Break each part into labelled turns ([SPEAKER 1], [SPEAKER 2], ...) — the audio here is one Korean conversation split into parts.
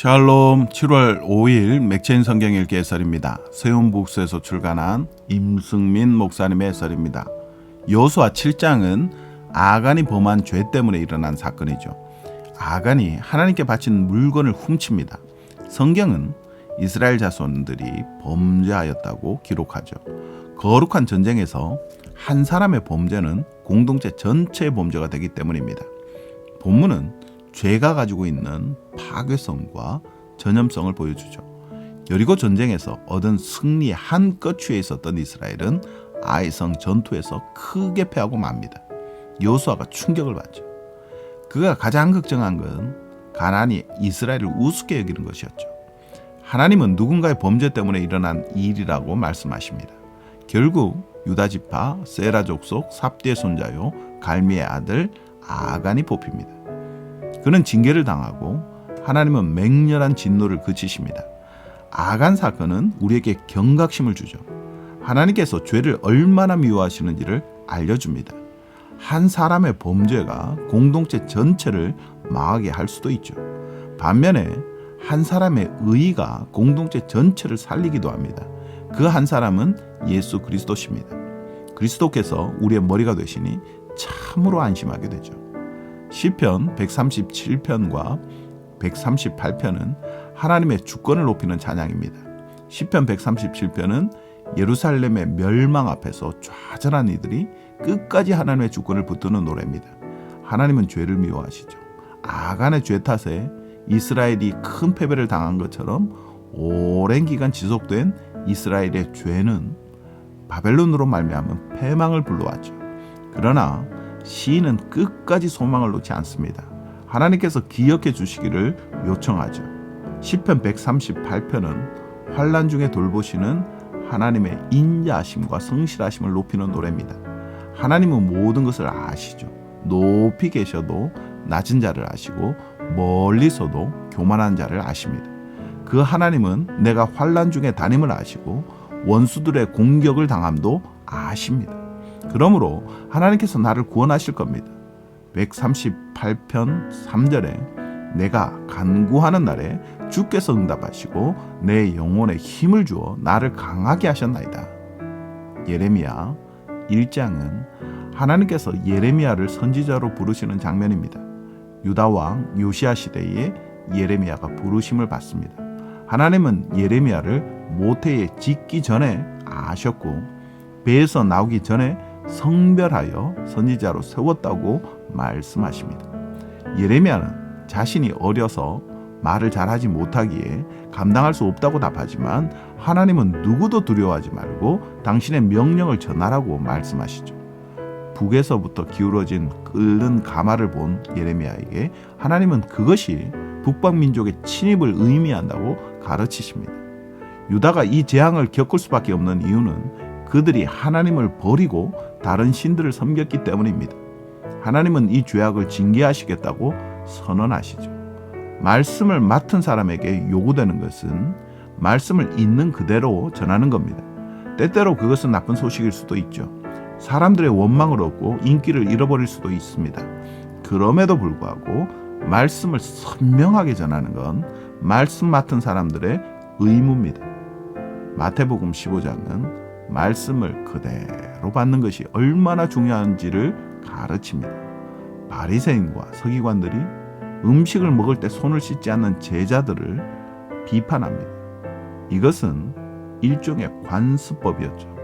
[SPEAKER 1] 샬롬. 7월 5일 맥체인 성경 읽기 해설입니다. 세운북스에서 출간한 임승민 목사님의 해설입니다. 여호수아 7장은 아간이 범한 죄 때문에 일어난 사건이죠. 아간이 하나님께 바친 물건을 훔칩니다. 성경은 이스라엘 자손들이 범죄하였다고 기록하죠. 거룩한 전쟁에서 한 사람의 범죄는 공동체 전체의 범죄가 되기 때문입니다. 본문은 죄가 가지고 있는 파괴성과 전염성을 보여주죠. 여리고 전쟁에서 얻은 승리의 한 끝추에 있었던 이스라엘은 아이성 전투에서 크게 패하고 맙니다. 여호수아가 충격을 받죠. 그가 가장 걱정한 건 가나안이 이스라엘을 우습게 여기는 것이었죠. 하나님은 누군가의 범죄 때문에 일어난 일이라고 말씀하십니다. 결국 유다지파 세라 족속 삽디의 손자요 갈미의 아들 아간이 뽑힙니다. 그는 징계를 당하고 하나님은 맹렬한 진노를 그치십니다. 아간 사건은 우리에게 경각심을 주죠. 하나님께서 죄를 얼마나 미워하시는지를 알려줍니다. 한 사람의 범죄가 공동체 전체를 망하게 할 수도 있죠. 반면에 한 사람의 의의가 공동체 전체를 살리기도 합니다. 그 한 사람은 예수 그리스도십니다. 그리스도께서 우리의 머리가 되시니 참으로 안심하게 되죠. 시편 137편과 138편은 하나님의 주권을 높이는 찬양입니다. 시편 137편은 예루살렘의 멸망 앞에서 좌절한 이들이 끝까지 하나님의 주권을 붙드는 노래입니다. 하나님은 죄를 미워하시죠. 아간의 죄 탓에 이스라엘이 큰 패배를 당한 것처럼 오랜 기간 지속된 이스라엘의 죄는 바벨론으로 말미암은 패망을 불러왔죠. 그러나 시인은 끝까지 소망을 놓지 않습니다. 하나님께서 기억해 주시기를 요청하죠. 시편 138편은 환난 중에 돌보시는 하나님의 인자하심과 성실하심을 높이는 노래입니다. 하나님은 모든 것을 아시죠. 높이 계셔도 낮은 자를 아시고 멀리서도 교만한 자를 아십니다. 그 하나님은 내가 환난 중에 다님을 아시고 원수들의 공격을 당함도 아십니다. 그러므로 하나님께서 나를 구원하실 겁니다. 138편 3절에 내가 간구하는 날에 주께서 응답하시고 내 영혼에 힘을 주어 나를 강하게 하셨나이다. 예레미야 1장은 하나님께서 예레미야를 선지자로 부르시는 장면입니다. 유다왕 요시야 시대에 예레미야가 부르심을 받습니다. 하나님은 예레미야를 모태에 짓기 전에 아셨고 배에서 나오기 전에 성별하여 선지자로 세웠다고 말씀하십니다. 예레미야는 자신이 어려서 말을 잘하지 못하기에 감당할 수 없다고 답하지만 하나님은 누구도 두려워하지 말고 당신의 명령을 전하라고 말씀하시죠. 북에서부터 기울어진 끓는 가마를 본 예레미야에게 하나님은 그것이 북방 민족의 침입을 의미한다고 가르치십니다. 유다가 이 재앙을 겪을 수밖에 없는 이유는 그들이 하나님을 버리고 다른 신들을 섬겼기 때문입니다. 하나님은 이 죄악을 징계하시겠다고 선언하시죠. 말씀을 맡은 사람에게 요구되는 것은 말씀을 있는 그대로 전하는 겁니다. 때때로 그것은 나쁜 소식일 수도 있죠. 사람들의 원망을 얻고 인기를 잃어버릴 수도 있습니다. 그럼에도 불구하고 말씀을 선명하게 전하는 건 말씀 맡은 사람들의 의무입니다. 마태복음 15장은 말씀을 그대로 받는 것이 얼마나 중요한지를 가르칩니다. 바리새인과 서기관들이 음식을 먹을 때 손을 씻지 않는 제자들을 비판합니다. 이것은 일종의 관습법이었죠.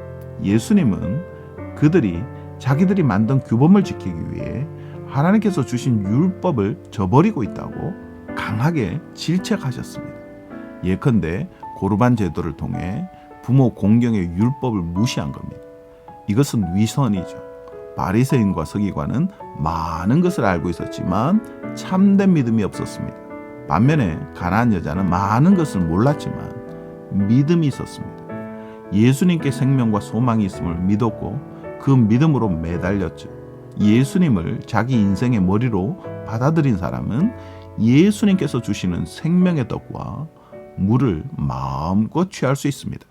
[SPEAKER 1] 예수님은 그들이 자기들이 만든 규범을 지키기 위해 하나님께서 주신 율법을 저버리고 있다고 강하게 질책하셨습니다. 예컨대 고르반 제도를 통해 부모 공경의 율법을 무시한 겁니다. 이것은 위선이죠. 바리새인과 서기관은 많은 것을 알고 있었지만 참된 믿음이 없었습니다. 반면에 가나안 여자는 많은 것을 몰랐지만 믿음이 있었습니다. 예수님께 생명과 소망이 있음을 믿었고 그 믿음으로 매달렸죠. 예수님을 자기 인생의 머리로 받아들인 사람은 예수님께서 주시는 생명의 떡과 물을 마음껏 취할 수 있습니다.